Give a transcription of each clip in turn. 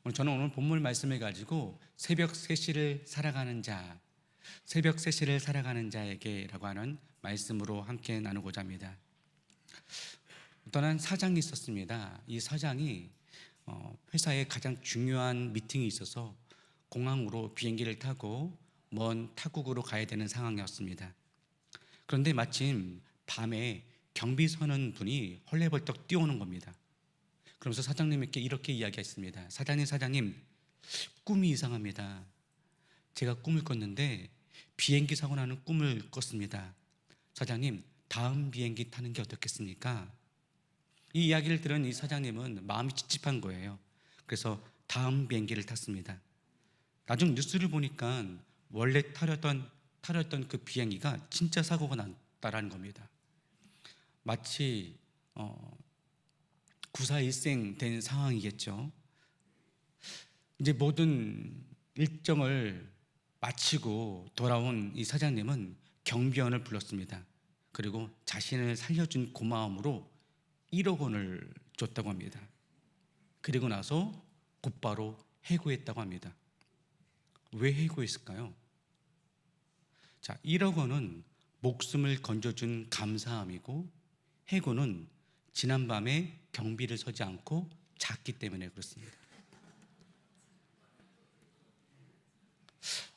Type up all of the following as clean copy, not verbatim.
저는 오늘 본문 말씀을 가지고 새벽 3시를 살아가는 자, 새벽 3시를 살아가는 자에게라고 하는 말씀으로 함께 나누고자 합니다. 어떤 한 사장이 있었습니다. 이 사장이 회사에 가장 중요한 미팅이 있어서 공항으로 비행기를 타고 먼 타국으로 가야 되는 상황이었습니다. 그런데 마침 밤에 경비 서는 분이 헐레벌떡 뛰어오는 겁니다. 그러면서 사장님께 이렇게 이야기했습니다. 사장님, 꿈이 이상합니다. 제가 꿈을 꿨는데 비행기 사고 나는 꿈을 꿨습니다. 사장님, 다음 비행기 타는 게 어떻겠습니까? 이 이야기를 들은 이 사장님은 마음이 찝찝한 거예요. 그래서 다음 비행기를 탔습니다. 나중 뉴스를 보니까 원래 타려던 그 비행기가 진짜 사고가 났다라는 겁니다. 마치 구사일생 된 상황이겠죠. 이제 모든 일정을 마치고 돌아온 이 사장님은 경비원을 불렀습니다. 그리고 자신을 살려준 고마움으로 1억 원을 줬다고 합니다. 그리고 나서 곧바로 해고했다고 합니다. 왜 해고했을까요? 자, 1억 원은 목숨을 건져준 감사함이고, 해고는 지난밤에 경비를 서지 않고 잤기 때문에 그렇습니다.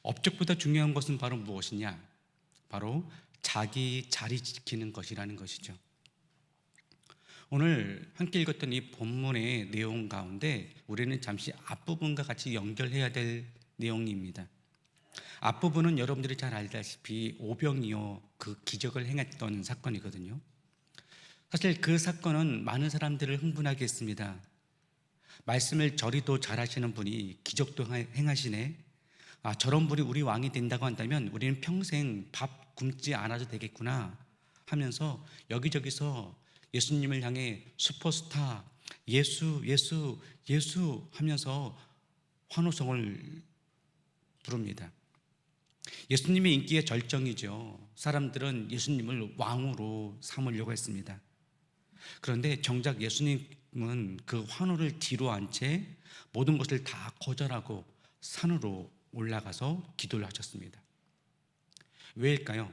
업적보다 중요한 것은 바로 무엇이냐? 바로 자기 자리 지키는 것이라는 것이죠. 오늘 함께 읽었던 이 본문의 내용 가운데 우리는 잠시 앞부분과 같이 연결해야 될 내용입니다. 앞부분은 여러분들이 잘 알다시피 오병이어 그 기적을 행했던 사건이거든요. 사실 그 사건은 많은 사람들을 흥분하게 했습니다. 말씀을 저리도 잘하시는 분이 기적도 행하시네. 저런 분이 우리 왕이 된다고 한다면 우리는 평생 밥 굶지 않아도 되겠구나 하면서 여기저기서 예수님을 향해 슈퍼스타, 예수, 예수, 예수 하면서 환호성을 부릅니다. 예수님의 인기의 절정이죠. 사람들은 예수님을 왕으로 삼으려고 했습니다. 그런데 정작 예수님은 그 환호를 뒤로 한 채 모든 것을 다 거절하고 산으로 올라가서 기도를 하셨습니다. 왜일까요?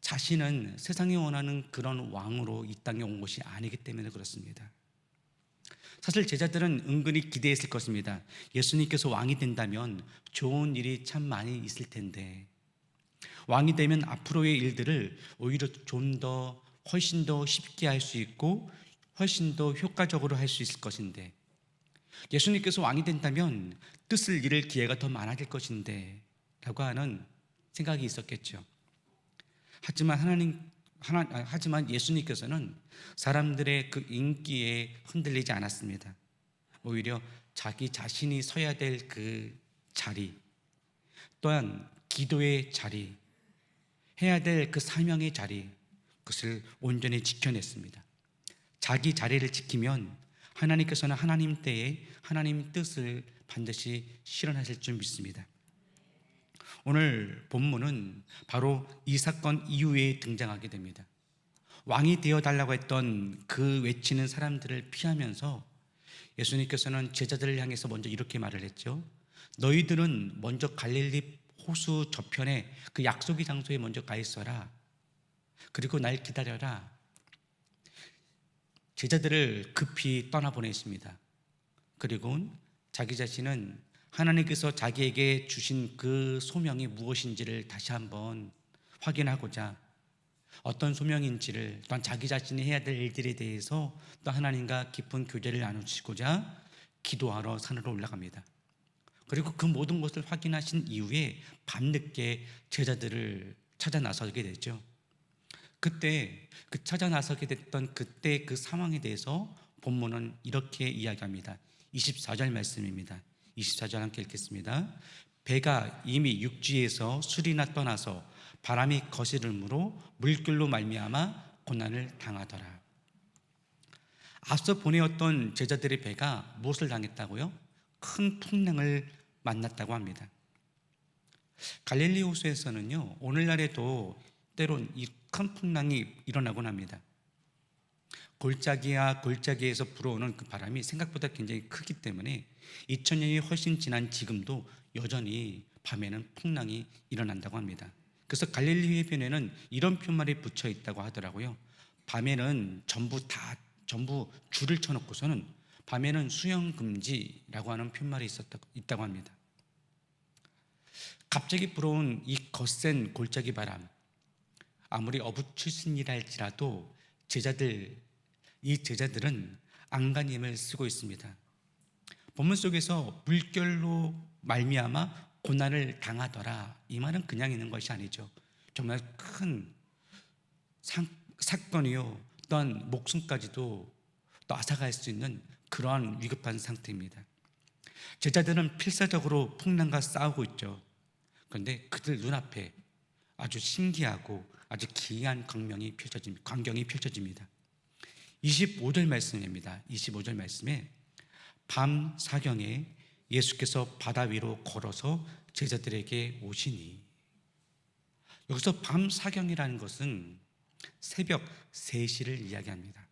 자신은 세상이 원하는 그런 왕으로 이 땅에 온 것이 아니기 때문에 그렇습니다. 사실 제자들은 은근히 기대했을 것입니다. 예수님께서 왕이 된다면 좋은 일이 참 많이 있을 텐데, 왕이 되면 앞으로의 일들을 오히려 좀 더 훨씬 더 쉽게 할 수 있고 훨씬 더 효과적으로 할 수 있을 것인데, 예수님께서 왕이 된다면 뜻을 이룰 기회가 더 많아질 것인데 라고 하는 생각이 있었겠죠. 하지만 예수님께서는 사람들의 그 인기에 흔들리지 않았습니다. 오히려 자기 자신이 서야 될 그 자리, 또한 기도의 자리, 해야 될 그 사명의 자리, 그것을 온전히 지켜냈습니다. 자기 자리를 지키면 하나님께서는 하나님 때에 하나님 뜻을 반드시 실현하실 줄 믿습니다. 오늘 본문은 바로 이 사건 이후에 등장하게 됩니다. 왕이 되어달라고 했던 그 외치는 사람들을 피하면서 예수님께서는 제자들을 향해서 먼저 이렇게 말을 했죠. 너희들은 먼저 갈릴리 호수 저편에 그 약속의 장소에 먼저 가 있어라. 그리고 날 기다려라. 제자들을 급히 떠나보냈습니다. 그리고 자기 자신은 하나님께서 자기에게 주신 그 소명이 무엇인지를 다시 한번 확인하고자, 어떤 소명인지를, 또한 자기 자신이 해야 될 일들에 대해서 또 하나님과 깊은 교제를 나누시고자 기도하러 산으로 올라갑니다. 그리고 그 모든 것을 확인하신 이후에 밤늦게 제자들을 찾아 나서게 되죠. 그때 그 찾아 나서게 됐던 그때 그 상황에 대해서 본문은 이렇게 이야기합니다. 24절 말씀입니다. 24절 함께 읽겠습니다. 배가 이미 육지에서 술이나 떠나서 바람이 거스름으로 물결로 말미암아 고난을 당하더라. 앞서 보내었던 제자들의 배가 무엇을 당했다고요? 큰 풍랑을 만났다고 합니다. 갈릴리 호수에서는요, 오늘날에도 때론 이 큰 풍랑이 일어나곤 합니다. 골짜기야 골짜기에서 불어오는 그 바람이 생각보다 굉장히 크기 때문에 2000년이 훨씬 지난 지금도 여전히 밤에는 풍랑이 일어난다고 합니다. 그래서 갈릴리 해변에는 이런 표말이 붙여 있다고 하더라고요. 밤에는 전부 줄을 쳐놓고서는 밤에는 수영 금지라고 하는 표말이 있다고 합니다. 갑자기 불어온 이 거센 골짜기 바람, 아무리 어부출신이라 할지라도 이 제자들은 안간힘을 쓰고 있습니다. 본문 속에서 물결로 말미암아 고난을 당하더라, 이 말은 그냥 있는 것이 아니죠. 정말 큰 사건이요, 또한 목숨까지도 또 앗아갈 수 있는 그러한 위급한 상태입니다. 제자들은 필사적으로 풍랑과 싸우고 있죠. 그런데 그들 눈앞에 아주 신기하고 아주 기이한 광경이 펼쳐집니다. 25절 말씀입니다. 25절 말씀에 밤 사경에 예수께서 바다 위로 걸어서 제자들에게 오시니, 여기서 밤 사경이라는 것은 새벽 3시를 이야기합니다.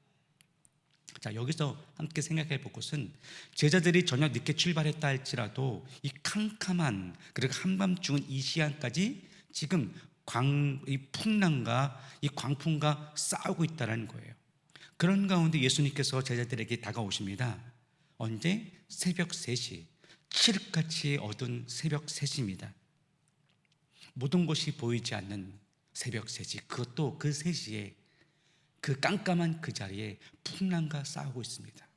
자, 여기서 함께 생각해 볼 것은 제자들이 저녁 늦게 출발했다 할지라도 이 캄캄한, 그리고 한밤중은 이 시간까지 지금 이 풍랑과 이 광풍과 싸우고 있다는 거예요. 그런 가운데 예수님께서 제자들에게 다가오십니다. 언제? 새벽 3시, 칠흑같이 어두운 새벽 3시입니다. 모든 것이 보이지 않는 새벽 3시, 그것도 그 3시에 그 깜깜한 그 자리에 풍랑과 싸우고 있습니다.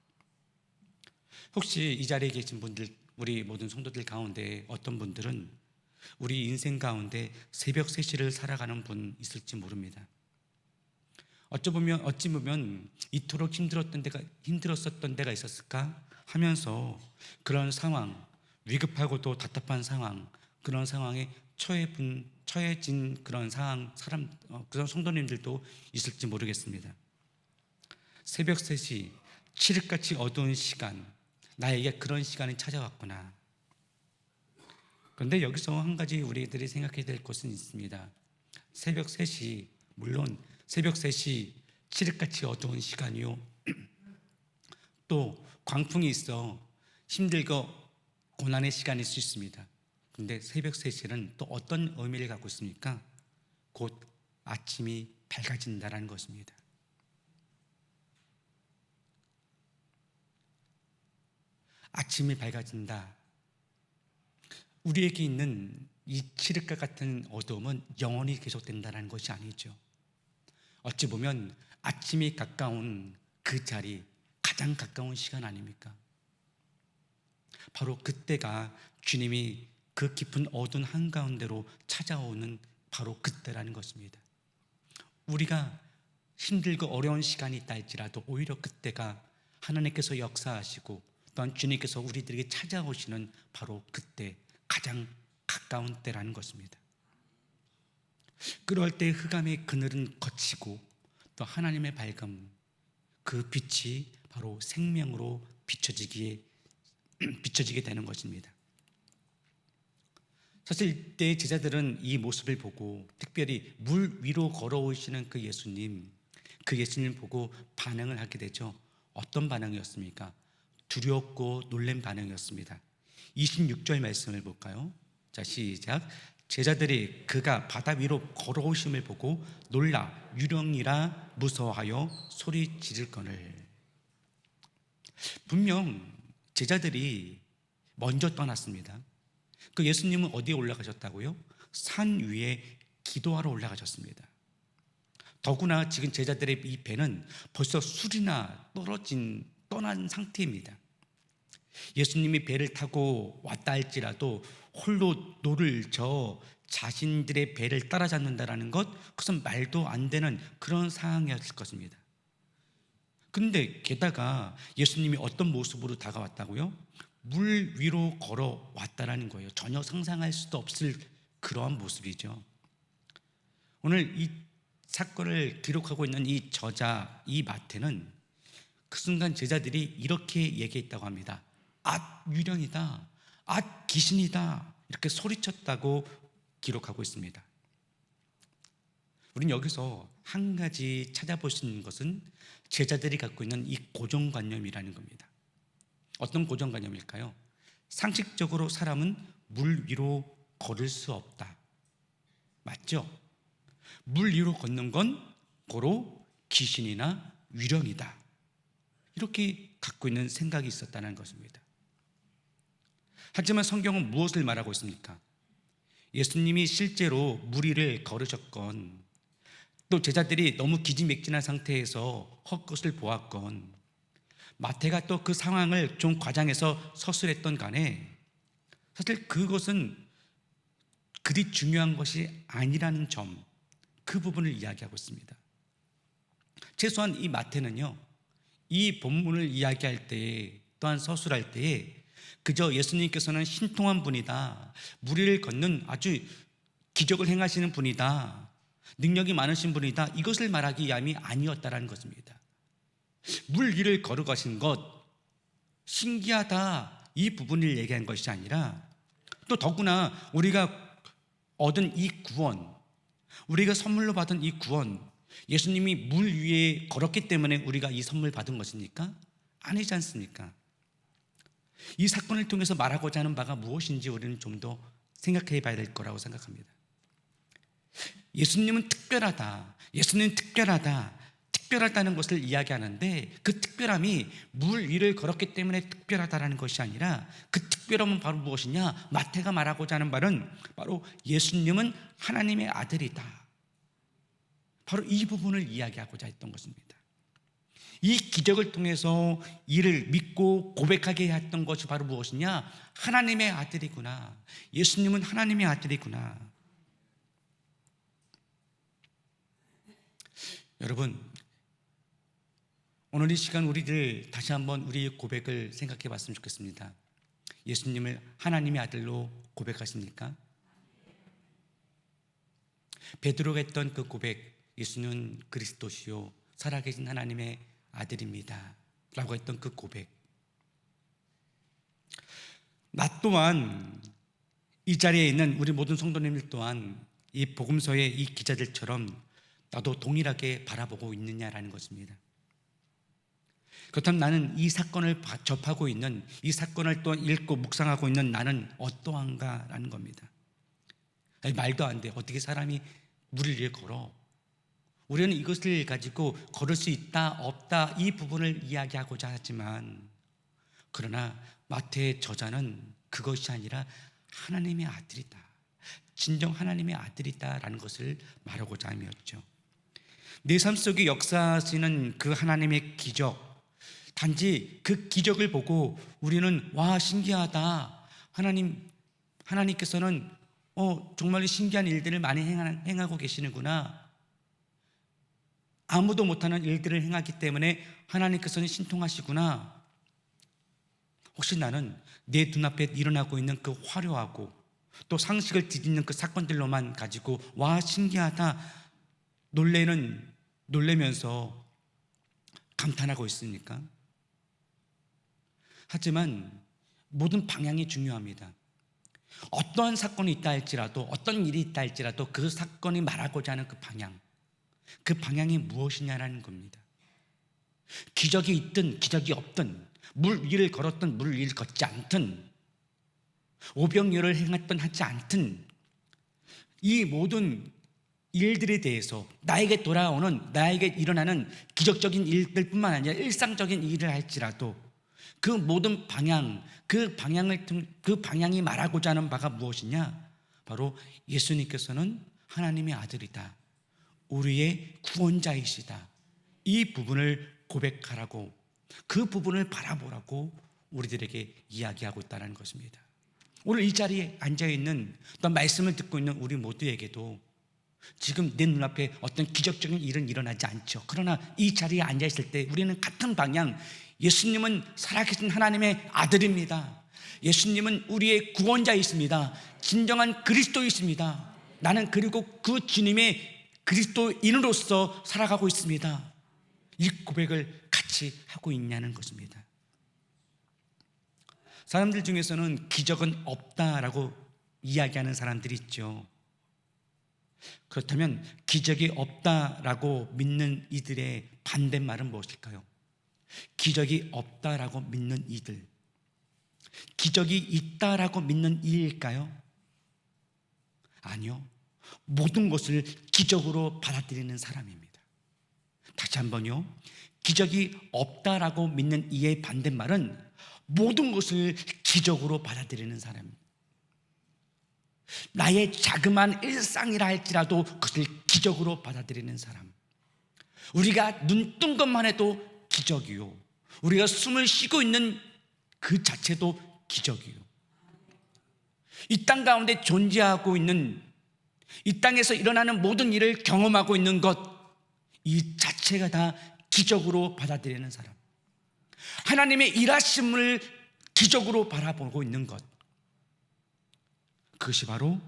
혹시 이 자리에 계신 분들, 우리 모든 성도들 가운데 어떤 분들은 우리 인생 가운데 새벽 3시를 살아가는 분 있을지 모릅니다. 어찌 보면 이토록 힘들었었던 데가 있었을까 하면서 그런 상황, 위급하고도 답답한 상황, 그런 상황에 처해진 그런 그런 성도님들도 있을지 모르겠습니다. 새벽 3시, 칠흑같이 어두운 시간, 나에게 그런 시간이 찾아왔구나. 그런데 여기서 한 가지 우리들이 생각해야 될 것은 있습니다. 새벽 3시, 물론 새벽 3시, 칠흑같이 어두운 시간이요, 또 광풍이 있어 힘들고 고난의 시간일 수 있습니다. 그런데 새벽 3시는 또 어떤 의미를 갖고 있습니까? 곧 아침이 밝아진다는 것입니다. 아침이 밝아진다. 우리에게 있는 이 칠흑과 같은 어두움은 영원히 계속된다는 것이 아니죠. 어찌 보면 아침이 가까운 그 자리, 가장 가까운 시간 아닙니까? 바로 그때가 주님이 그 깊은 어두운 한가운데로 찾아오는 바로 그때라는 것입니다. 우리가 힘들고 어려운 시간이 있다 할지라도 오히려 그때가 하나님께서 역사하시고 또한 주님께서 우리들에게 찾아오시는 바로 그때, 가장 가까운 때라는 것입니다. 그럴 때 흑암의 그늘은 거치고 또 하나님의 밝음, 그 빛이 바로 생명으로 비춰지게 되는 것입니다. 사실 이때 제자들은 이 모습을 보고, 특별히 물 위로 걸어오시는 그 예수님 보고 반응을 하게 되죠. 어떤 반응이었습니까? 두렵고 놀란 반응이었습니다. 26절 말씀을 볼까요? 자, 시작. 제자들이 그가 바다 위로 걸어오심을 보고 놀라 유령이라 무서워하여 소리 지를거늘. 분명 제자들이 먼저 떠났습니다. 그 예수님은 어디에 올라가셨다고요? 산 위에 기도하러 올라가셨습니다. 더구나 지금 제자들의 이 배는 벌써 술이나 떠난 상태입니다. 예수님이 배를 타고 왔다 할지라도 홀로 노를 저 자신들의 배를 따라잡는다라는 것, 그것은 말도 안 되는 그런 상황이었을 것입니다. 근데 게다가 예수님이 어떤 모습으로 다가왔다고요? 물 위로 걸어왔다라는 거예요. 전혀 상상할 수도 없을 그러한 모습이죠. 오늘 이 사건을 기록하고 있는 이 저자, 이 마태는 그 순간 제자들이 이렇게 얘기했다고 합니다. 앗 유령이다, 앗 귀신이다, 이렇게 소리쳤다고 기록하고 있습니다. 우리는 여기서 한 가지 찾아볼 수 있는 것은 제자들이 갖고 있는 이 고정관념이라는 겁니다. 어떤 고정관념일까요? 상식적으로 사람은 물 위로 걸을 수 없다. 맞죠? 물 위로 걷는 건 고로 귀신이나 유령이다. 이렇게 갖고 있는 생각이 있었다는 것입니다. 하지만 성경은 무엇을 말하고 있습니까? 예수님이 실제로 물 위를 걸으셨건, 또 제자들이 너무 기지맥진한 상태에서 헛것을 보았건, 마태가 또 그 상황을 좀 과장해서 서술했던 간에 사실 그것은 그리 중요한 것이 아니라는 점, 그 부분을 이야기하고 있습니다. 최소한 이 마태는요, 이 본문을 이야기할 때에, 또한 서술할 때에 그저 예수님께서는 신통한 분이다, 물 위를 걷는 아주 기적을 행하시는 분이다, 능력이 많으신 분이다, 이것을 말하기 위함이 아니었다라는 것입니다. 물 위를 걸어가신 것, 신기하다, 이 부분을 얘기한 것이 아니라, 또 더구나 우리가 얻은 이 구원, 우리가 선물로 받은 이 구원, 예수님이 물 위에 걸었기 때문에 우리가 이 선물 받은 것입니까? 아니지 않습니까? 이 사건을 통해서 말하고자 하는 바가 무엇인지 우리는 좀 더 생각해 봐야 될 거라고 생각합니다. 예수님은 특별하다, 예수님은 특별하다는 것을 이야기하는데, 그 특별함이 물 위를 걸었기 때문에 특별하다는 것이 아니라, 그 특별함은 바로 무엇이냐? 마태가 말하고자 하는 말은 바로 예수님은 하나님의 아들이다, 바로 이 부분을 이야기하고자 했던 것입니다. 이 기적을 통해서 이를 믿고 고백하게 했던 것이 바로 무엇이냐? 하나님의 아들이구나, 예수님은 하나님의 아들이구나. 여러분, 오늘 이 시간 우리들 다시 한번 우리의 고백을 생각해 봤으면 좋겠습니다. 예수님을 하나님의 아들로 고백하십니까? 베드로가 했던 그 고백, 예수는 그리스도시요 살아계신 하나님의 아들입니다 라고 했던 그 고백, 나 또한, 이 자리에 있는 우리 모든 성도님들 또한 이 복음서의 이 기자들처럼 나도 동일하게 바라보고 있느냐라는 것입니다. 그렇다면 나는 이 사건을 접하고 있는, 이 사건을 또 읽고 묵상하고 있는 나는 어떠한가라는 겁니다. 아니, 말도 안 돼, 어떻게 사람이 물을 위에 걸어? 우리는 이것을 가지고 걸을 수 있다 없다 이 부분을 이야기하고자 하지만, 그러나 마태의 저자는 그것이 아니라 하나님의 아들이다, 진정 하나님의 아들이다라는 것을 말하고자 함이었죠. 내 삶 속에 역사하시는 그 하나님의 기적, 단지 그 기적을 보고 우리는 와 신기하다, 하나님께서는 정말 신기한 일들을 많이 행하고 계시는구나, 아무도 못하는 일들을 행하기 때문에 하나님께서는 신통하시구나. 혹시 나는 내 눈앞에 일어나고 있는 그 화려하고 또 상식을 뒤집는 그 사건들로만 가지고 와 신기하다 놀래면서 감탄하고 있습니까? 하지만 모든 방향이 중요합니다. 어떠한 사건이 있다 할지라도, 어떤 일이 있다 할지라도 그 사건이 말하고자 하는 그 방향이 무엇이냐라는 겁니다. 기적이 있든 기적이 없든, 물 위를 걸었든 물 위를 걷지 않든, 오병이어를 행했든 하지 않든, 이 모든 일들에 대해서 나에게 일어나는 기적적인 일들 뿐만 아니라 일상적인 일을 할지라도 그 모든 방향, 그 방향이 말하고자 하는 바가 무엇이냐? 바로 예수님께서는 하나님의 아들이다, 우리의 구원자이시다, 이 부분을 고백하라고, 그 부분을 바라보라고 우리들에게 이야기하고 있다는 것입니다. 오늘 이 자리에 앉아있는, 또 말씀을 듣고 있는 우리 모두에게도 지금 내 눈앞에 어떤 기적적인 일은 일어나지 않죠. 그러나 이 자리에 앉아있을 때 우리는 같은 방향, 예수님은 살아계신 하나님의 아들입니다, 예수님은 우리의 구원자이십니다, 진정한 그리스도이십니다, 나는 그리고 그 주님의 그리스도인으로서 살아가고 있습니다, 이 고백을 같이 하고 있냐는 것입니다. 사람들 중에서는 기적은 없다라고 이야기하는 사람들이 있죠. 그렇다면 기적이 없다라고 믿는 이들의 반대말은 무엇일까요? 기적이 없다라고 믿는 이들, 기적이 있다라고 믿는 이일까요? 아니요. 모든 것을 기적으로 받아들이는 사람입니다. 다시 한번요. 기적이 없다라고 믿는 이의 반대말은 모든 것을 기적으로 받아들이는 사람입니다. 나의 자그마한 일상이라 할지라도 그것을 기적으로 받아들이는 사람. 우리가 눈 뜬 것만 해도 기적이요, 우리가 숨을 쉬고 있는 그 자체도 기적이요, 이 땅 가운데 존재하고 있는, 이 땅에서 일어나는 모든 일을 경험하고 있는 것, 이 자체가 다 기적으로 받아들이는 사람, 하나님의 일하심을 기적으로 바라보고 있는 것, 그것이 바로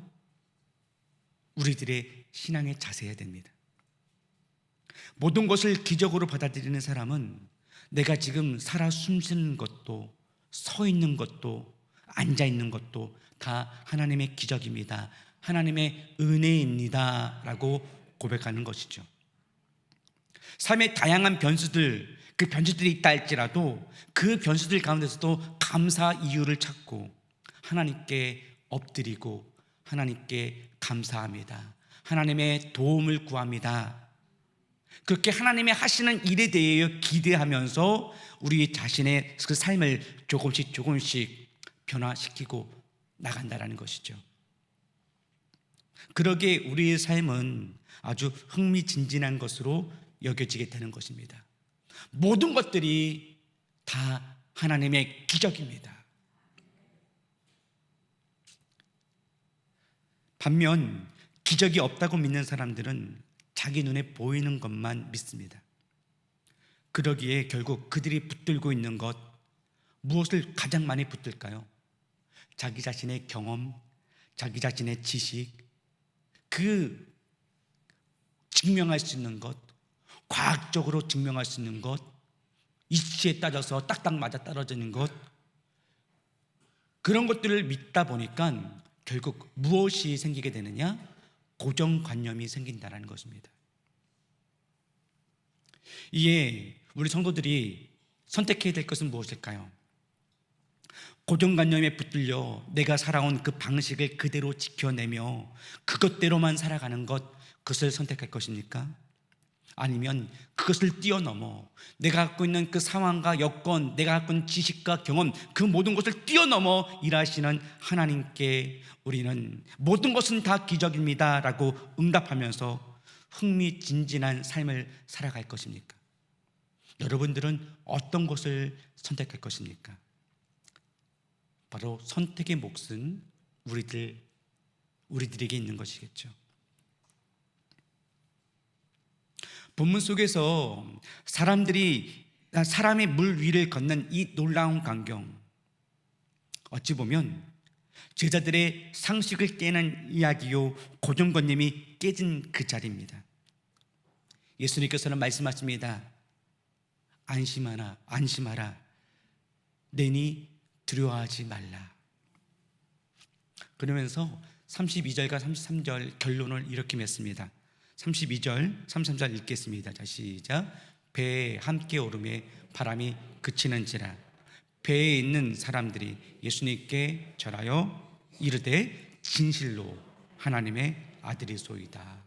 우리들의 신앙의 자세여야 됩니다. 모든 것을 기적으로 받아들이는 사람은 내가 지금 살아 숨쉬는 것도, 서 있는 것도, 앉아 있는 것도 다 하나님의 기적입니다, 하나님의 은혜입니다 라고 고백하는 것이죠. 삶의 다양한 변수들, 그 변수들이 있다 할지라도 그 변수들 가운데서도 감사 이유를 찾고 하나님께 엎드리고 하나님께 감사합니다, 하나님의 도움을 구합니다, 그렇게 하나님의 하시는 일에 대해 기대하면서 우리 자신의 그 삶을 조금씩 변화시키고 나간다는 것이죠. 그러기에 우리의 삶은 아주 흥미진진한 것으로 여겨지게 되는 것입니다. 모든 것들이 다 하나님의 기적입니다. 반면 기적이 없다고 믿는 사람들은 자기 눈에 보이는 것만 믿습니다. 그러기에 결국 그들이 붙들고 있는 것, 무엇을 가장 많이 붙들까요? 자기 자신의 경험, 자기 자신의 지식, 그 증명할 수 있는 것, 과학적으로 증명할 수 있는 것, 이치에 따져서 딱딱 맞아 떨어지는 것, 그런 것들을 믿다 보니까 결국 무엇이 생기게 되느냐? 고정관념이 생긴다는 것입니다. 이에 우리 성도들이 선택해야 될 것은 무엇일까요? 고정관념에 붙들려 내가 살아온 그 방식을 그대로 지켜내며 그것대로만 살아가는 것, 그것을 선택할 것입니까? 아니면 그것을 뛰어넘어 내가 갖고 있는 그 상황과 여건, 내가 갖고 있는 지식과 경험, 그 모든 것을 뛰어넘어 일하시는 하나님께 우리는 모든 것은 다 기적입니다 라고 응답하면서 흥미진진한 삶을 살아갈 것입니까? 여러분들은 어떤 것을 선택할 것입니까? 바로 선택의 몫은 우리들에게 있는 것이겠죠. 본문 속에서 사람의 물 위를 걷는 이 놀라운 광경, 어찌 보면 제자들의 상식을 깨는 이야기요, 고정관념이 깨진 그 자리입니다. 예수님께서는 말씀하십니다. 안심하라. 내니 두려워하지 말라. 그러면서 32절과 33절 결론을 이렇게 맺습니다. 32절, 33절 읽겠습니다. 자, 시작. 배에 함께 오르매 바람이 그치는지라. 배에 있는 사람들이 예수님께 절하여 이르되 진실로 하나님의 아들이소이다.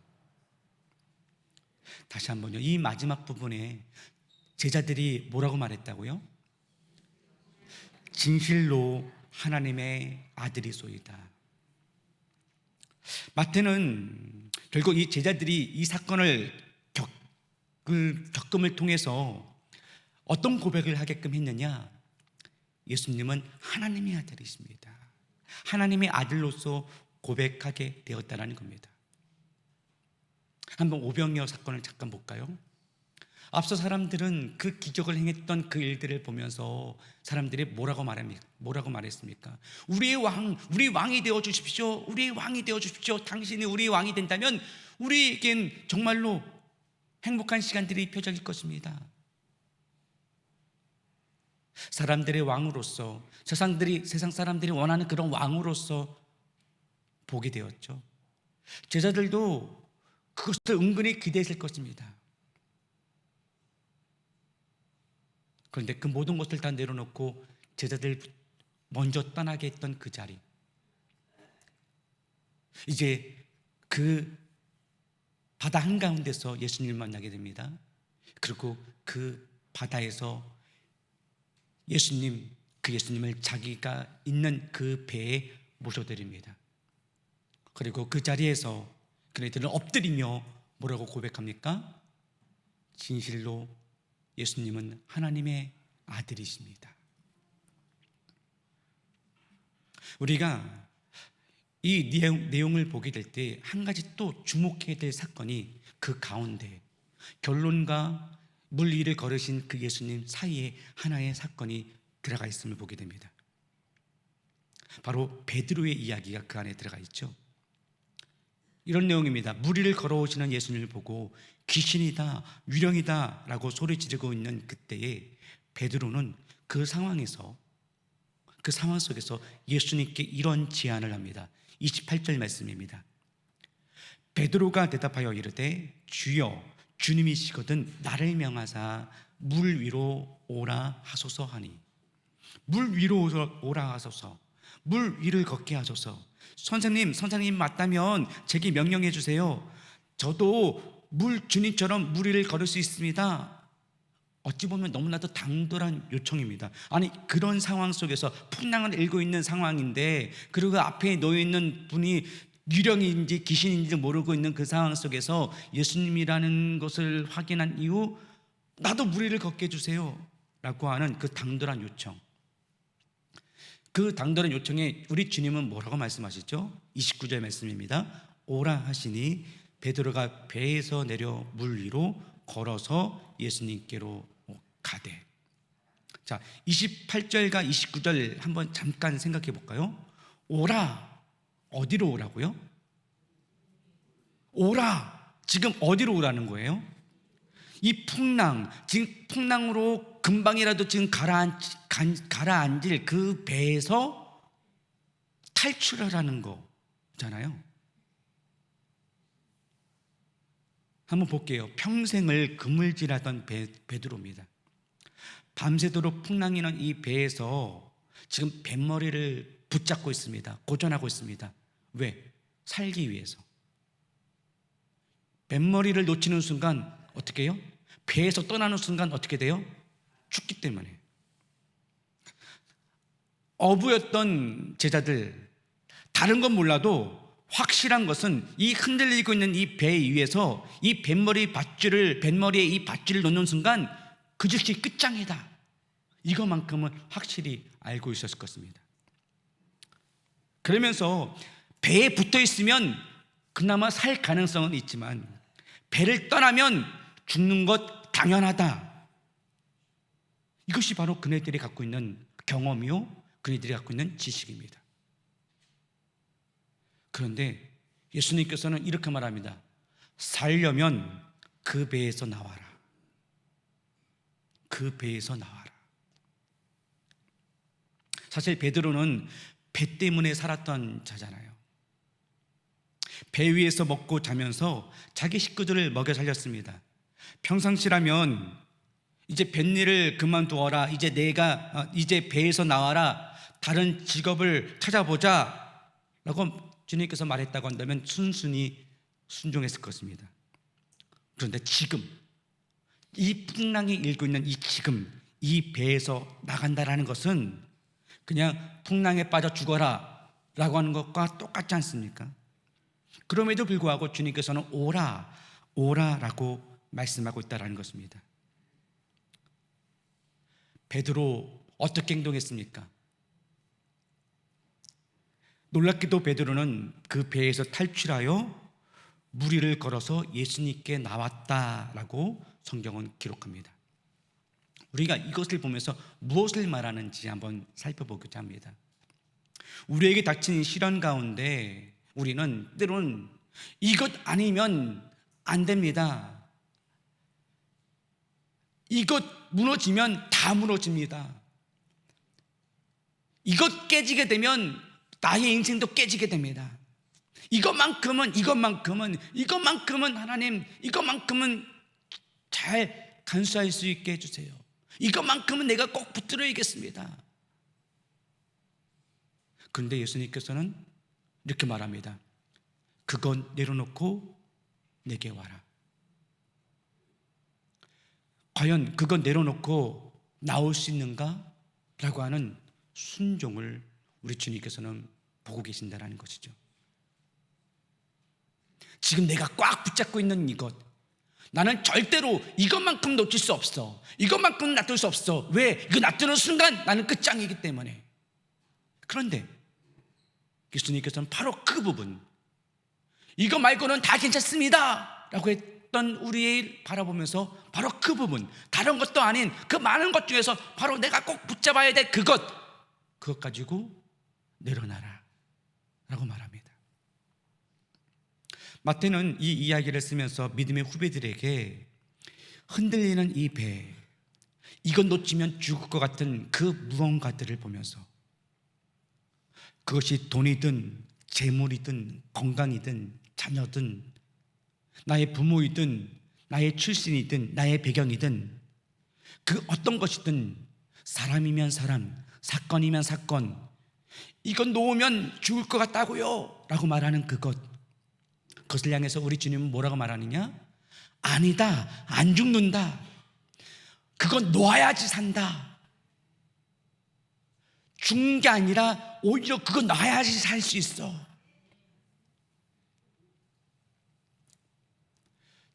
다시 한번요. 이 마지막 부분에 제자들이 뭐라고 말했다고요? 진실로 하나님의 아들이소이다. 마태는 결국 이 제자들이 이 사건을 겪음을 통해서 어떤 고백을 하게끔 했느냐? 예수님은 하나님의 아들이십니다. 하나님의 아들로서 고백하게 되었다는 겁니다. 한번 오병이어 사건을 잠깐 볼까요? 앞서 사람들은 그 기적을 행했던 그 일들을 보면서 사람들이 뭐라고 말했습니까? 우리 왕이 되어 주십시오. 우리의 왕이 되어 주십시오. 당신이 우리의 왕이 된다면 우리에겐 정말로 행복한 시간들이 펼쳐질 것입니다. 사람들의 왕으로서, 세상 사람들이 원하는 그런 왕으로서 보게 되었죠. 제자들도 그것을 은근히 기대했을 것입니다. 그런데 그 모든 것을 다 내려놓고 제자들 먼저 떠나게 했던 그 자리, 이제 그 바다 한가운데서 예수님을 만나게 됩니다. 그리고 그 바다에서 그 예수님을 자기가 있는 그 배에 모셔드립니다. 그리고 그 자리에서 그네들은 엎드리며 뭐라고 고백합니까? 진실로 예수님은 하나님의 아들이십니다. 우리가 이 내용을 보게 될 때 한 가지 또 주목해야 될 사건이 그 가운데 결론과 물 위를 걸으신 그 예수님 사이에 하나의 사건이 들어가 있음을 보게 됩니다. 바로 베드로의 이야기가 그 안에 들어가 있죠. 이런 내용입니다. 물 위를 걸어오시는 예수님을 보고 귀신이다, 유령이다 라고 소리 지르고 있는 그때에 베드로는 그 상황 속에서 예수님께 이런 제안을 합니다. 28절 말씀입니다. 베드로가 대답하여 이르되 주여 주님이시거든 나를 명하사 물 위로 오라 하소서 하니. 물 위로 오라 하소서, 물 위를 걷게 하소서. 선생님 맞다면 제게 명령해 주세요. 저도 주님처럼 물 위를 걸을 수 있습니다. 어찌 보면 너무나도 당돌한 요청입니다. 아니, 그런 상황 속에서 풍랑을 일고 있는 상황인데, 그리고 앞에 놓여 있는 분이 유령인지 귀신인지 모르고 있는 그 상황 속에서 예수님이라는 것을 확인한 이후 나도 물 위를 걷게 해주세요 라고 하는 그 당돌한 요청, 그 당돌한 요청에 우리 주님은 뭐라고 말씀하시죠? 29절 말씀입니다. 오라 하시니 베드로가 배에서 내려 물 위로 걸어서 예수님께로 가되. 자, 28절과 29절 한번 잠깐 생각해 볼까요? 오라, 어디로 오라고요? 오라, 지금 어디로 오라는 거예요? 이 풍랑, 지금 풍랑으로 금방이라도 지금 가라앉을 그 배에서 탈출하라는 거잖아요. 한번 볼게요. 평생을 그물질하던 베드로입니다. 밤새도록 풍랑이 난 이 배에서 지금 뱃머리를 붙잡고 있습니다. 고전하고 있습니다. 왜? 살기 위해서. 뱃머리를 놓치는 순간 어떻게 해요? 배에서 떠나는 순간 어떻게 돼요? 죽기 때문에. 어부였던 제자들, 다른 건 몰라도 확실한 것은 이 흔들리고 있는 이 배 위에서 이 뱃머리에 이 밧줄을 놓는 순간 그 즉시 끝장이다. 이것만큼은 확실히 알고 있었을 것입니다. 그러면서 배에 붙어 있으면 그나마 살 가능성은 있지만 배를 떠나면 죽는 것 당연하다. 이것이 바로 그네들이 갖고 있는 경험이요, 그네들이 갖고 있는 지식입니다. 그런데 예수님께서는 이렇게 말합니다. 살려면 그 배에서 나와라. 그 배에서 나와라. 사실 베드로는 배 때문에 살았던 자잖아요. 배 위에서 먹고 자면서 자기 식구들을 먹여 살렸습니다. 평상시라면 이제 뱃일을 그만두어라, 이제 배에서 나와라, 다른 직업을 찾아보자 라고 주님께서 말했다고 한다면 순순히 순종했을 것입니다. 그런데 지금 이 풍랑이 일고 있는 이 배에서 나간다라는 것은 그냥 풍랑에 빠져 죽어라 라고 하는 것과 똑같지 않습니까? 그럼에도 불구하고 주님께서는 오라라고 말씀하고 있다는 것입니다. 베드로 어떻게 행동했습니까? 놀랍게도 베드로는 그 배에서 탈출하여 물 위를 걸어서 예수님께 나왔다라고 성경은 기록합니다. 우리가 이것을 보면서 무엇을 말하는지 한번 살펴보고자 합니다. 우리에게 닥친 시련 가운데 우리는 때로는 이것 아니면 안 됩니다. 이것 무너지면 다 무너집니다. 이것 깨지게 되면 나의 인생도 깨지게 됩니다. 이것만큼은 하나님, 이것만큼은 잘 간수할 수 있게 해주세요. 이것만큼은 내가 꼭 붙들어야겠습니다. 그런데 예수님께서는 이렇게 말합니다. 그건 내려놓고 내게 와라. 과연 그건 내려놓고 나올 수 있는가? 라고 하는 순종을 우리 주님께서는 보고 계신다는 것이죠. 지금 내가 꽉 붙잡고 있는 이것, 나는 절대로 이것만큼 놓칠 수 없어. 이것만큼 놔둘 수 없어. 왜? 이거 놔두는 순간 나는 끝장이기 때문에. 그런데 예수님께서는 바로 그 부분, 이거 말고는 다 괜찮습니다 라고 했던 우리를 바라보면서 바로 그 부분, 다른 것도 아닌 그 많은 것 중에서 바로 내가 꼭 붙잡아야 될 그것 가지고 내려놔라 라고 말합니다. 마태는 이 이야기를 쓰면서 믿음의 후배들에게 흔들리는 이 배, 이건 놓치면 죽을 것 같은 그 무언가들을 보면서, 그것이 돈이든 재물이든 건강이든 자녀든 나의 부모이든 나의 출신이든 나의 배경이든 그 어떤 것이든, 사람이면 사람, 사건이면 사건, 이건 놓으면 죽을 것 같다고요 라고 말하는 그것을 향해서 우리 주님은 뭐라고 말하느냐? 아니다, 안 죽는다. 그건 놓아야지 산다. 죽는 게 아니라 오히려 그거 놔야지 살 수 있어.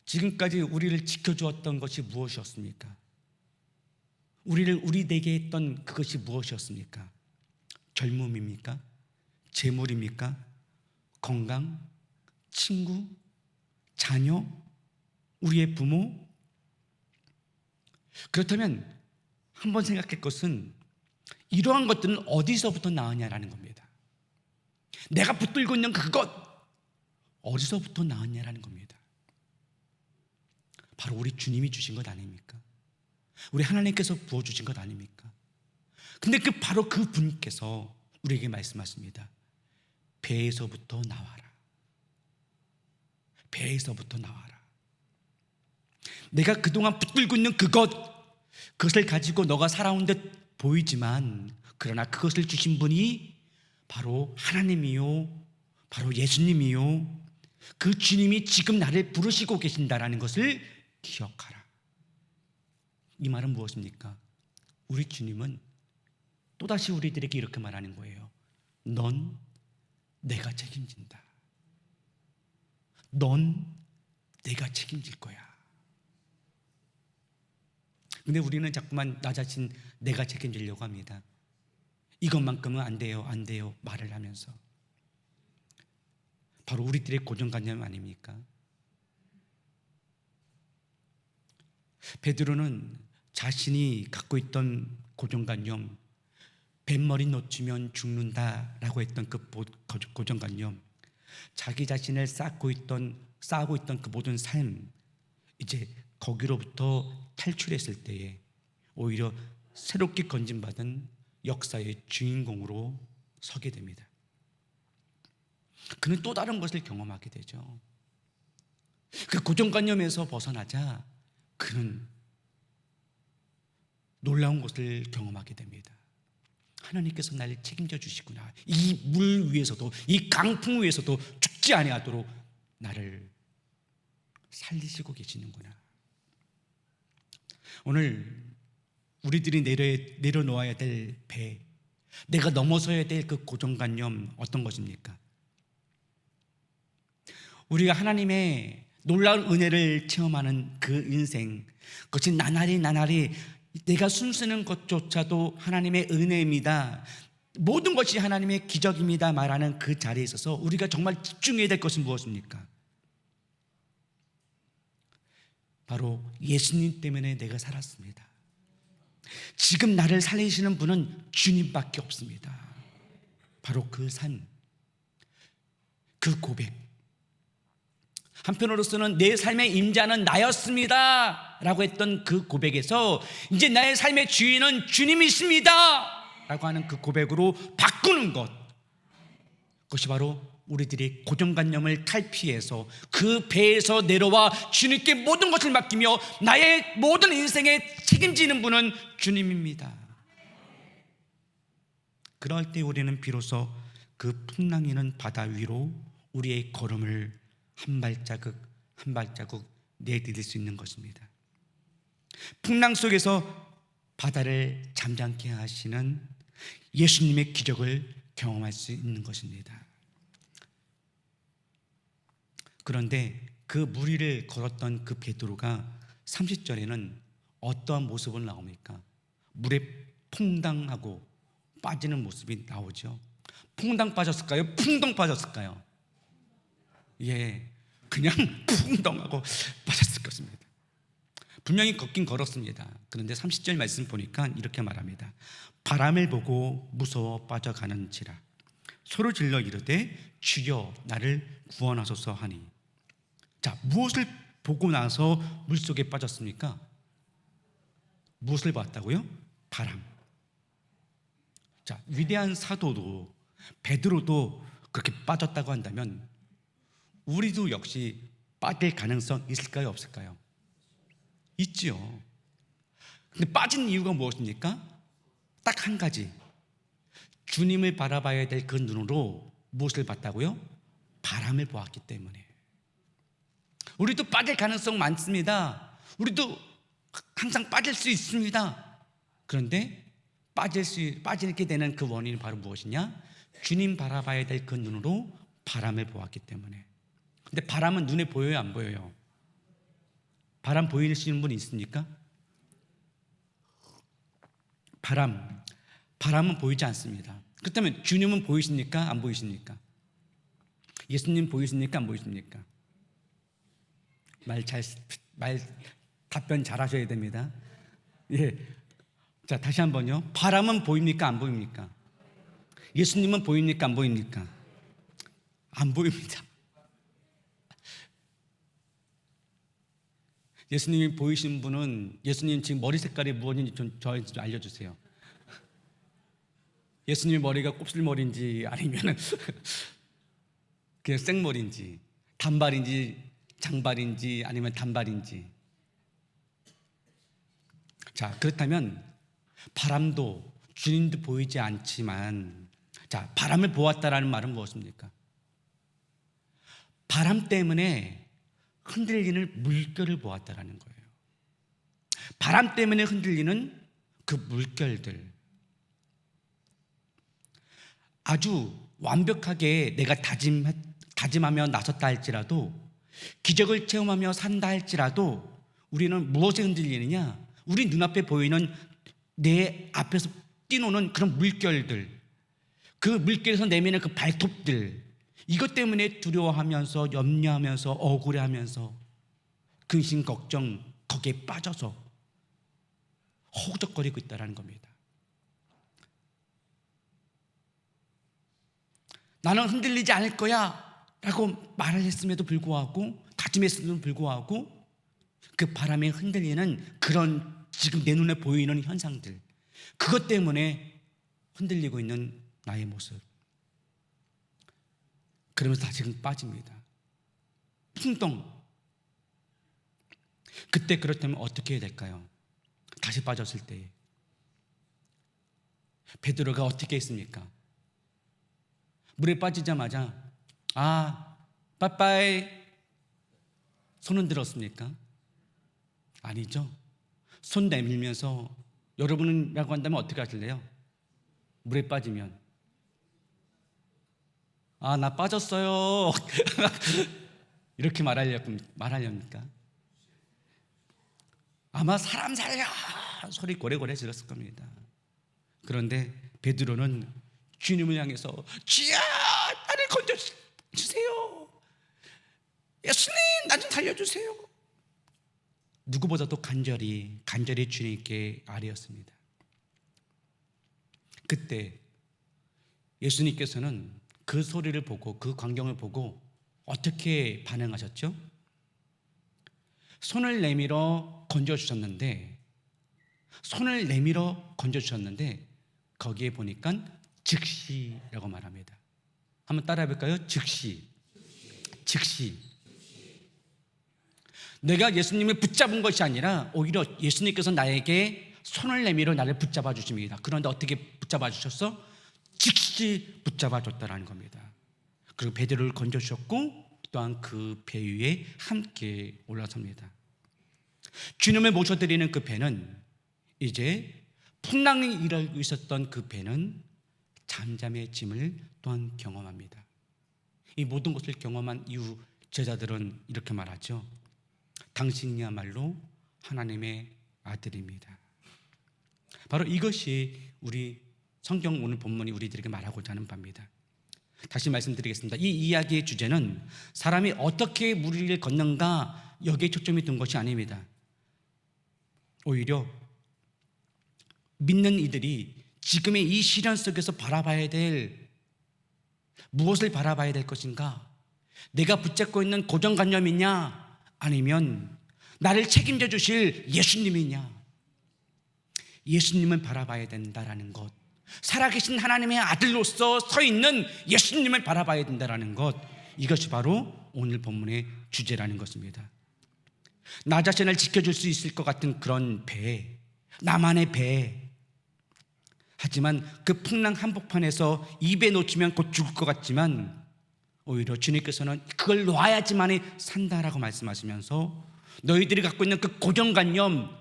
지금까지 우리를 지켜주었던 것이 무엇이었습니까? 우리를 우리되게 했던 그것이 무엇이었습니까? 젊음입니까? 재물입니까? 건강? 친구? 자녀? 우리의 부모? 그렇다면 한번 생각할 것은 이러한 것들은 어디서부터 나왔냐라는 겁니다. 내가 붙들고 있는 그것 어디서부터 나왔냐라는 겁니다. 바로 우리 주님이 주신 것 아닙니까? 우리 하나님께서 부어주신 것 아닙니까? 근데 바로 그 분께서 우리에게 말씀하십니다. 배에서부터 나와라. 배에서부터 나와라. 내가 그동안 붙들고 있는 그것을 가지고 너가 살아온 듯 보이지만, 그러나 그것을 주신 분이 바로 하나님이요, 바로 예수님이요, 그 주님이 지금 나를 부르시고 계신다라는 것을 기억하라. 이 말은 무엇입니까? 우리 주님은 또다시 우리들에게 이렇게 말하는 거예요. 넌 내가 책임진다. 넌 내가 책임질 거야. 근데 우리는 자꾸만 나 자신 내가 책임지려고 합니다. 이것만큼은 안 돼요, 안 돼요 말을 하면서. 바로 우리들의 고정관념 아닙니까? 베드로는 자신이 갖고 있던 고정관념, 뱃머리 놓치면 죽는다라고 했던 그 고정관념, 자기 자신을 쌓고 있던 그 모든 삶, 이제 거기로부터 탈출했을 때에 오히려 새롭게 건진받은 역사의 주인공으로 서게 됩니다. 그는 또 다른 것을 경험하게 되죠. 그 고정관념에서 벗어나자 그는 놀라운 것을 경험하게 됩니다. 하나님께서 나를 책임져 주시구나. 이 물 위에서도, 이 강풍 위에서도 죽지 아니하도록 나를 살리시고 계시는구나. 오늘 우리들이 내려놓아야 될 배, 내가 넘어서야 될 그 고정관념 어떤 것입니까? 우리가 하나님의 놀라운 은혜를 체험하는 그 인생, 그것이 나날이 내가 숨쉬는 것조차도 하나님의 은혜입니다, 모든 것이 하나님의 기적입니다 말하는 그 자리에 있어서 우리가 정말 집중해야 될 것은 무엇입니까? 바로 예수님 때문에 내가 살았습니다. 지금 나를 살리시는 분은 주님밖에 없습니다. 바로 그 삶, 그 고백, 한편으로서는 내 삶의 임자는 나였습니다 라고 했던 그 고백에서 이제 나의 삶의 주인은 주님이십니다 라고 하는 그 고백으로 바꾸는 것, 그것이 바로 우리들이 고정관념을 탈피해서 그 배에서 내려와 주님께 모든 것을 맡기며 나의 모든 인생에 책임지는 분은 주님입니다. 그럴 때 우리는 비로소 그 풍랑이는 바다 위로 우리의 걸음을 한 발자국 한 발자국 내디딜 수 있는 것입니다. 풍랑 속에서 바다를 잠잠케 하시는 예수님의 기적을 경험할 수 있는 것입니다. 그런데 그 무리를 걸었던 그 베드로가 30절에는 어떠한 모습을 나옵니까? 물에 퐁당하고 빠지는 모습이 나오죠. 퐁당 빠졌을까요? 풍덩 빠졌을까요? 예, 그냥 풍덩하고 빠졌을 것입니다. 분명히 걷긴 걸었습니다. 그런데 30절 말씀 보니까 이렇게 말합니다. 바람을 보고 무서워 빠져가는지라 소리 질러 이르되 주여 나를 구원하소서 하니. 자, 무엇을 보고 나서 물속에 빠졌습니까? 무엇을 봤다고요? 바람. 자, 위대한 사도도 베드로도 그렇게 빠졌다고 한다면 우리도 역시 빠질 가능성 있을까요? 없을까요? 있지요. 근데 빠진 이유가 무엇입니까? 딱 한 가지. 주님을 바라봐야 될 그 눈으로 무엇을 봤다고요? 바람을 보았기 때문에. 우리도 빠질 가능성 많습니다. 우리도 항상 빠질 수 있습니다. 그런데 빠지게 되는 그 원인이 바로 무엇이냐? 주님 바라봐야 될 그 눈으로 바람을 보았기 때문에. 근데 바람은 눈에 보여요, 안 보여요? 바람 보이시는 분 있습니까? 바람은 보이지 않습니다. 그렇다면 주님은 보이십니까? 안 보이십니까? 예수님 보이십니까? 안 보이십니까? 답변 잘 하셔야 됩니다. 예. 자, 다시 한번요. 바람은 보입니까? 안 보입니까? 예수님은 보입니까? 안 보입니까? 안 보입니다. 예수님이 보이신 분은 예수님 지금 머리 색깔이 무엇인지 저한테 좀 알려주세요. 예수님 머리가 곱슬머리인지 아니면 그냥 생머리인지, 단발인지 장발인지 아니면 단발인지. 자, 그렇다면 바람도 주님도 보이지 않지만, 자, 바람을 보았다라는 말은 무엇입니까? 바람 때문에 흔들리는 물결을 보았다라는 거예요. 바람 때문에 흔들리는 그 물결들. 아주 완벽하게 내가 다짐하며 나섰다 할지라도, 기적을 체험하며 산다 할지라도 우리는 무엇에 흔들리느냐? 우리 눈앞에 보이는 내 앞에서 뛰노는 그런 물결들, 그 물결에서 내미는 그 발톱들, 이것 때문에 두려워하면서 염려하면서 억울해하면서 근심 걱정 거기에 빠져서 허우적거리고 있다는 겁니다. 나는 흔들리지 않을 거야 라고 말을 했음에도 불구하고, 다짐했음에도 불구하고 그 바람에 흔들리는 그런 지금 내 눈에 보이는 현상들, 그것 때문에 흔들리고 있는 나의 모습, 그러면서 다시금 빠집니다. 풍덩. 그때 그렇다면 어떻게 해야 될까요? 다시 빠졌을 때 베드로가 어떻게 했습니까? 물에 빠지자마자 빠빠이 손은 들었습니까? 아니죠. 손 내밀면서, 여러분이라고 한다면 어떻게 하실래요? 물에 빠지면 나 빠졌어요 이렇게 말하렵니까? 아마 사람 살려 소리 고래고래 질렀을 겁니다. 그런데 베드로는 주님을 향해서 주여 나를 건져주세요, 예수님 나 좀 살려주세요. 누구보다도 간절히 주님께 아뢰었습니다. 그때 예수님께서는 그 소리를 보고, 그 광경을 보고 어떻게 반응하셨죠? 손을 내밀어 건져주셨는데 거기에 보니까 즉시라고 말합니다. 한번 따라해 볼까요? 즉시. 즉시. 내가 예수님을 붙잡은 것이 아니라 오히려 예수님께서 나에게 손을 내밀어 나를 붙잡아 주십니다. 그런데 어떻게 붙잡아 주셨어? 즉시 붙잡아 줬다라는 겁니다. 그리고 베드로를 건져 주셨고 또한 그 배 위에 함께 올라섭니다. 주님을 모셔드리는 그 배는 이제 풍랑이 일어나고 있었던 그 배는 잠잠해짐을 또한 경험합니다. 이 모든 것을 경험한 이후 제자들은 이렇게 말하죠. 당신이야말로 하나님의 아들입니다. 바로 이것이 우리 성경 오늘 본문이 우리들에게 말하고자 하는 바입니다. 다시 말씀드리겠습니다. 이 이야기의 주제는 사람이 어떻게 물 위를 걷는가 여기에 초점이 둔 것이 아닙니다. 오히려 믿는 이들이 지금의 이 시련 속에서 바라봐야 될 무엇을 바라봐야 될 것인가? 내가 붙잡고 있는 고정관념이냐? 아니면 나를 책임져 주실 예수님이냐? 예수님을 바라봐야 된다라는 것, 살아계신 하나님의 아들로서 서 있는 예수님을 바라봐야 된다라는 것, 이것이 바로 오늘 본문의 주제라는 것입니다. 나 자신을 지켜줄 수 있을 것 같은 그런 배, 나만의 배. 하지만 그 풍랑 한복판에서 입에 놓치면 곧 죽을 것 같지만 오히려 주님께서는 그걸 놔야지만이 산다라고 말씀하시면서 너희들이 갖고 있는 그 고정관념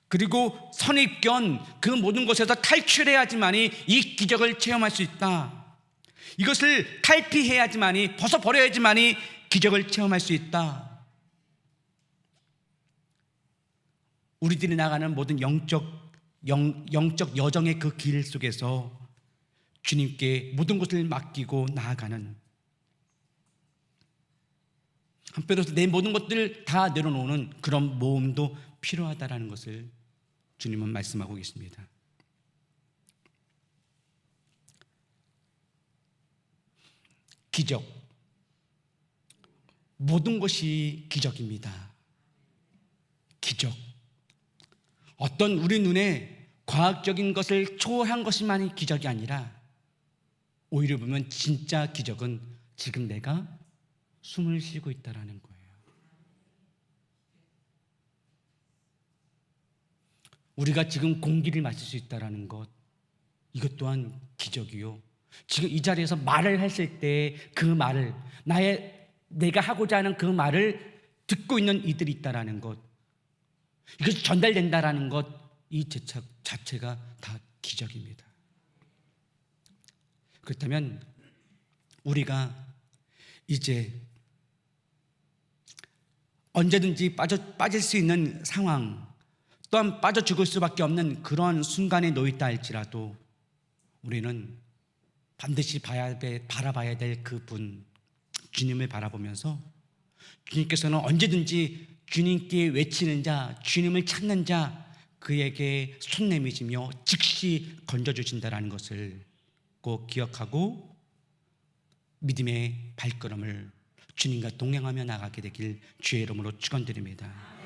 그리고 선입견 그 모든 것에서 탈출해야지만이 이 기적을 체험할 수 있다. 이것을 탈피해야지만이 벗어버려야지만이 기적을 체험할 수 있다. 우리들이 나가는 모든 영적 여정의 그 길 속에서 주님께 모든 것을 맡기고 나아가는, 한편으로서 내 모든 것들을 다 내려놓는 그런 모험도 필요하다라는 것을 주님은 말씀하고 계십니다. 기적, 모든 것이 기적입니다. 기적, 어떤 우리 눈에 과학적인 것을 초월한 것만이 기적이 아니라 오히려 보면 진짜 기적은 지금 내가 숨을 쉬고 있다라는 거예요. 우리가 지금 공기를 마실 수 있다라는 것, 이것 또한 기적이요. 지금 이 자리에서 말을 했을 때 그 말을 내가 하고자 하는 그 말을 듣고 있는 이들이 있다라는 것, 이것이 전달된다라는 것, 이 자체가 다 기적입니다. 그렇다면 우리가 이제 언제든지 빠질 수 있는 상황, 또한 빠져 죽을 수밖에 없는 그런 순간에 놓였다 할지라도 우리는 반드시 바라봐야 될 그분, 주님을 바라보면서 주님께서는 언제든지 주님께 외치는 자, 주님을 찾는 자, 그에게 손 내미시며 즉시 건져주신다라는 것을 꼭 기억하고 믿음의 발걸음을 주님과 동행하며 나가게 되길 주의 이름으로 축원드립니다.